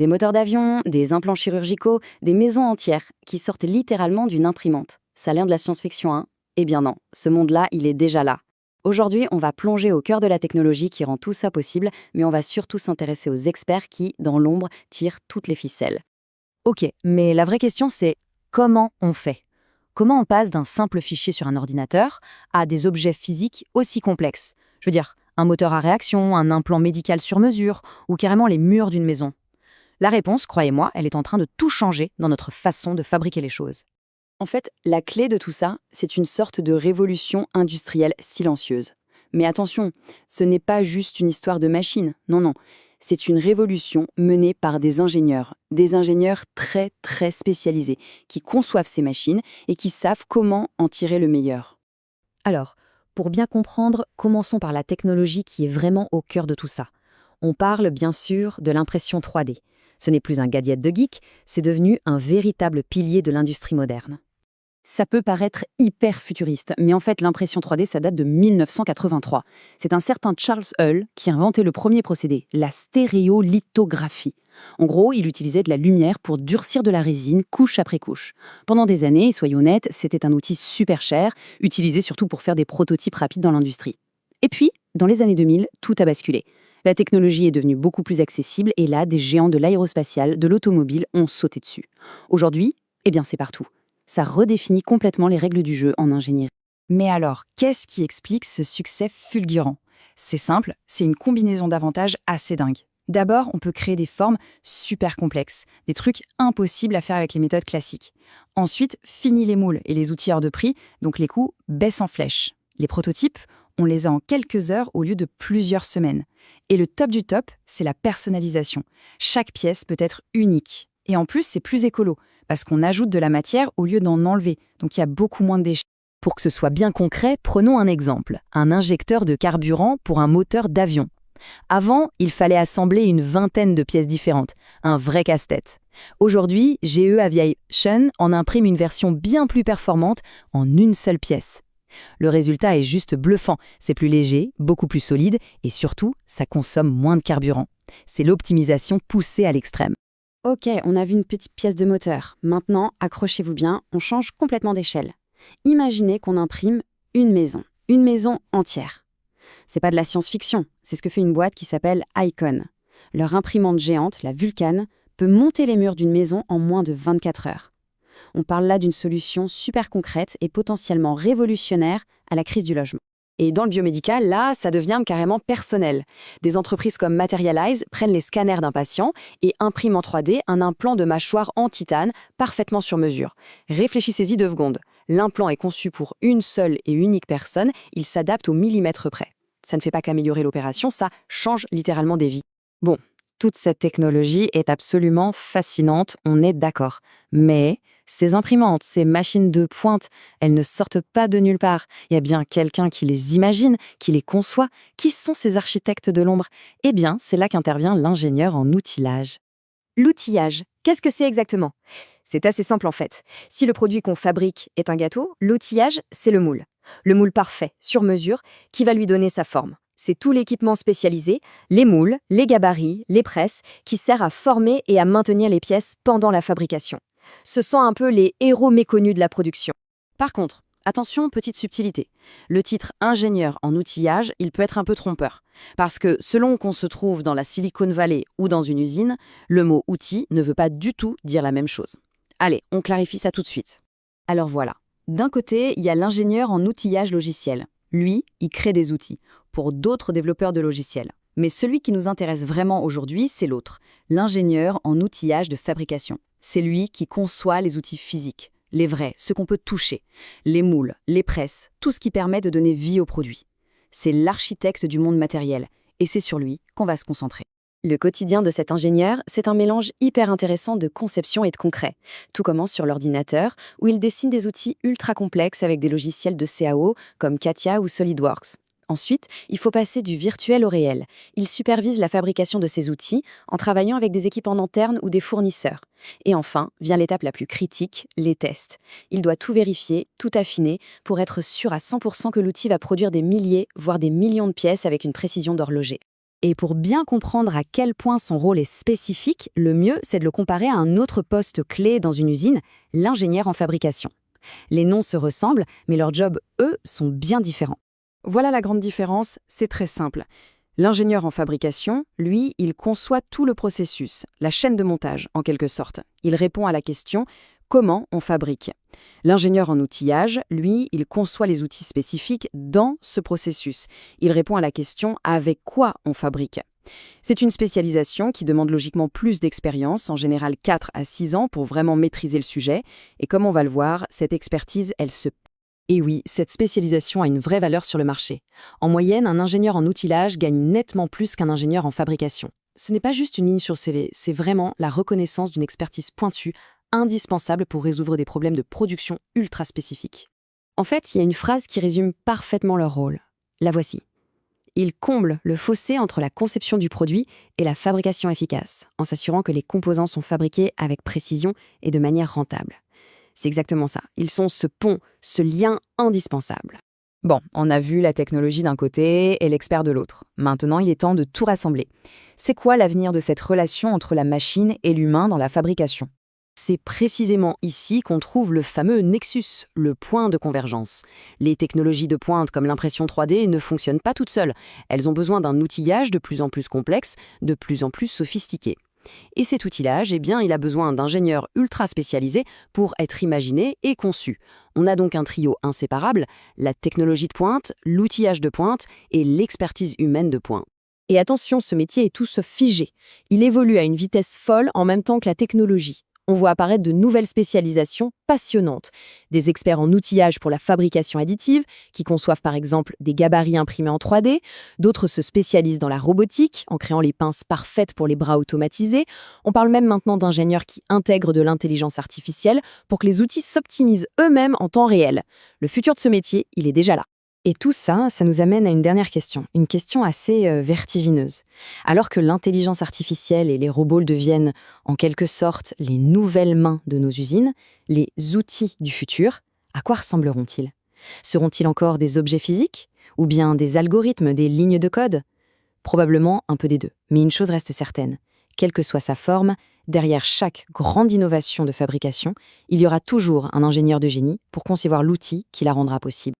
Des moteurs d'avion, des implants chirurgicaux, des maisons entières qui sortent littéralement d'une imprimante. Ça a l'air de la science-fiction, hein? Eh bien non, ce monde-là, il est déjà là. Aujourd'hui, on va plonger au cœur de la technologie qui rend tout ça possible, mais on va surtout s'intéresser aux experts qui, dans l'ombre, tirent toutes les ficelles. Ok, mais la vraie question c'est comment on fait? Comment on passe d'un simple fichier sur un ordinateur à des objets physiques aussi complexes? Je veux dire, un moteur à réaction, un implant médical sur mesure, ou carrément les murs d'une maison. La réponse, croyez-moi, elle est en train de tout changer dans notre façon de fabriquer les choses. En fait, la clé de tout ça, c'est une sorte de révolution industrielle silencieuse. Mais attention, ce n'est pas juste une histoire de machine, non, non. C'est une révolution menée par des ingénieurs très très spécialisés, qui conçoivent ces machines et qui savent comment en tirer le meilleur. Alors, pour bien comprendre, commençons par la technologie qui est vraiment au cœur de tout ça. On parle bien sûr de l'impression 3D. Ce n'est plus un gadget de geek, c'est devenu un véritable pilier de l'industrie moderne. Ça peut paraître hyper futuriste, mais en fait l'impression 3D, ça date de 1983. C'est un certain Charles Hull qui a inventé le premier procédé, la stéréolithographie. En gros, il utilisait de la lumière pour durcir de la résine couche après couche. Pendant des années, soyons honnêtes, c'était un outil super cher, utilisé surtout pour faire des prototypes rapides dans l'industrie. Et puis, dans les années 2000, tout a basculé. La technologie est devenue beaucoup plus accessible et là, des géants de l'aérospatial, de l'automobile ont sauté dessus. Aujourd'hui, eh bien c'est partout. Ça redéfinit complètement les règles du jeu en ingénierie. Mais alors, qu'est-ce qui explique ce succès fulgurant? C'est simple, c'est une combinaison d'avantages assez dingue. D'abord, on peut créer des formes super complexes, des trucs impossibles à faire avec les méthodes classiques. Ensuite, fini les moules et les outils hors de prix, donc les coûts baissent en flèche. Les prototypes, on les a en quelques heures au lieu de plusieurs semaines. Et le top du top, c'est la personnalisation. Chaque pièce peut être unique. Et en plus, c'est plus écolo, parce qu'on ajoute de la matière au lieu d'en enlever, donc il y a beaucoup moins de déchets. Pour que ce soit bien concret, prenons un exemple, un injecteur de carburant pour un moteur d'avion. Avant, il fallait assembler une vingtaine de pièces différentes, un vrai casse-tête. Aujourd'hui, GE Aviation en imprime une version bien plus performante en une seule pièce. Le résultat est juste bluffant, c'est plus léger, beaucoup plus solide et surtout, ça consomme moins de carburant. C'est l'optimisation poussée à l'extrême. Ok, on a vu une petite pièce de moteur. Maintenant, accrochez-vous bien, on change complètement d'échelle. Imaginez qu'on imprime une maison entière. C'est pas de la science-fiction, c'est ce que fait une boîte qui s'appelle Icon. Leur imprimante géante, la Vulcan, peut monter les murs d'une maison en moins de 24 heures. On parle là d'une solution super concrète et potentiellement révolutionnaire à la crise du logement. Et dans le biomédical, là, ça devient carrément personnel. Des entreprises comme Materialize prennent les scanners d'un patient et impriment en 3D un implant de mâchoire en titane parfaitement sur mesure. Réfléchissez-y 2 secondes. L'implant est conçu pour une seule et unique personne, il s'adapte au millimètre près. Ça ne fait pas qu'améliorer l'opération, ça change littéralement des vies. Bon, toute cette technologie est absolument fascinante, on est d'accord. Mais ces imprimantes, ces machines de pointe, elles ne sortent pas de nulle part. Il y a bien quelqu'un qui les imagine, qui les conçoit. Qui sont ces architectes de l'ombre? Eh bien, c'est là qu'intervient l'ingénieur en outillage. L'outillage, qu'est-ce que c'est exactement? C'est assez simple en fait. Si le produit qu'on fabrique est un gâteau, l'outillage, c'est le moule. Le moule parfait, sur mesure, qui va lui donner sa forme. C'est tout l'équipement spécialisé, les moules, les gabarits, les presses, qui sert à former et à maintenir les pièces pendant la fabrication. Ce sont un peu les héros méconnus de la production. Par contre, attention, petite subtilité. Le titre ingénieur en outillage, il peut être un peu trompeur. Parce que selon qu'on se trouve dans la Silicon Valley ou dans une usine, le mot outil ne veut pas du tout dire la même chose. Allez, on clarifie ça tout de suite. Alors voilà. D'un côté, il y a l'ingénieur en outillage logiciel. Lui, il crée des outils pour d'autres développeurs de logiciels. Mais celui qui nous intéresse vraiment aujourd'hui, c'est l'autre, l'ingénieur en outillage de fabrication. C'est lui qui conçoit les outils physiques, les vrais, ceux qu'on peut toucher, les moules, les presses, tout ce qui permet de donner vie au produit. C'est l'architecte du monde matériel, et c'est sur lui qu'on va se concentrer. Le quotidien de cet ingénieur, c'est un mélange hyper intéressant de conception et de concret. Tout commence sur l'ordinateur, où il dessine des outils ultra complexes avec des logiciels de CAO comme CATIA ou SolidWorks. Ensuite, il faut passer du virtuel au réel. Il supervise la fabrication de ces outils en travaillant avec des équipes en interne ou des fournisseurs. Et enfin, vient l'étape la plus critique, les tests. Il doit tout vérifier, tout affiner, pour être sûr à 100% que l'outil va produire des milliers, voire des millions de pièces avec une précision d'horloger. Et pour bien comprendre à quel point son rôle est spécifique, le mieux, c'est de le comparer à un autre poste clé dans une usine, l'ingénieur en fabrication. Les noms se ressemblent, mais leurs jobs, eux, sont bien différents. Voilà la grande différence, c'est très simple. L'ingénieur en fabrication, lui, il conçoit tout le processus, la chaîne de montage, en quelque sorte. Il répond à la question « Comment on fabrique ?» L'ingénieur en outillage, lui, il conçoit les outils spécifiques dans ce processus. Il répond à la question « Avec quoi on fabrique ?» C'est une spécialisation qui demande logiquement plus d'expérience, en général 4 à 6 ans, pour vraiment maîtriser le sujet. Et comme on va le voir, cette expertise, elle se... Et oui, cette spécialisation a une vraie valeur sur le marché. En moyenne, un ingénieur en outillage gagne nettement plus qu'un ingénieur en fabrication. Ce n'est pas juste une ligne sur le CV, c'est vraiment la reconnaissance d'une expertise pointue, indispensable pour résoudre des problèmes de production ultra spécifiques. En fait, il y a une phrase qui résume parfaitement leur rôle. La voici. Ils comblent le fossé entre la conception du produit et la fabrication efficace, en s'assurant que les composants sont fabriqués avec précision et de manière rentable. C'est exactement ça. Ils sont ce pont, ce lien indispensable. Bon, on a vu la technologie d'un côté et l'expert de l'autre. Maintenant, il est temps de tout rassembler. C'est quoi l'avenir de cette relation entre la machine et l'humain dans la fabrication ? C'est précisément ici qu'on trouve le fameux nexus, le point de convergence. Les technologies de pointe comme l'impression 3D ne fonctionnent pas toutes seules. Elles ont besoin d'un outillage de plus en plus complexe, de plus en plus sophistiqué. Et cet outillage, il a besoin d'ingénieurs ultra spécialisés pour être imaginé et conçu. On a donc un trio inséparable, la technologie de pointe, l'outillage de pointe et l'expertise humaine de pointe. Et attention, ce métier est tout sauf figé. Il évolue à une vitesse folle en même temps que la technologie. On voit apparaître de nouvelles spécialisations passionnantes. Des experts en outillage pour la fabrication additive, qui conçoivent par exemple des gabarits imprimés en 3D. D'autres se spécialisent dans la robotique, en créant les pinces parfaites pour les bras automatisés. On parle même maintenant d'ingénieurs qui intègrent de l'intelligence artificielle pour que les outils s'optimisent eux-mêmes en temps réel. Le futur de ce métier, il est déjà là. Et tout ça, ça nous amène à une dernière question, une question assez vertigineuse. Alors que l'intelligence artificielle et les robots deviennent en quelque sorte les nouvelles mains de nos usines, les outils du futur, à quoi ressembleront-ils ? Seront-ils encore des objets physiques ? Ou bien des algorithmes, des lignes de code ? Probablement un peu des deux. Mais une chose reste certaine, quelle que soit sa forme, derrière chaque grande innovation de fabrication, il y aura toujours un ingénieur de génie pour concevoir l'outil qui la rendra possible.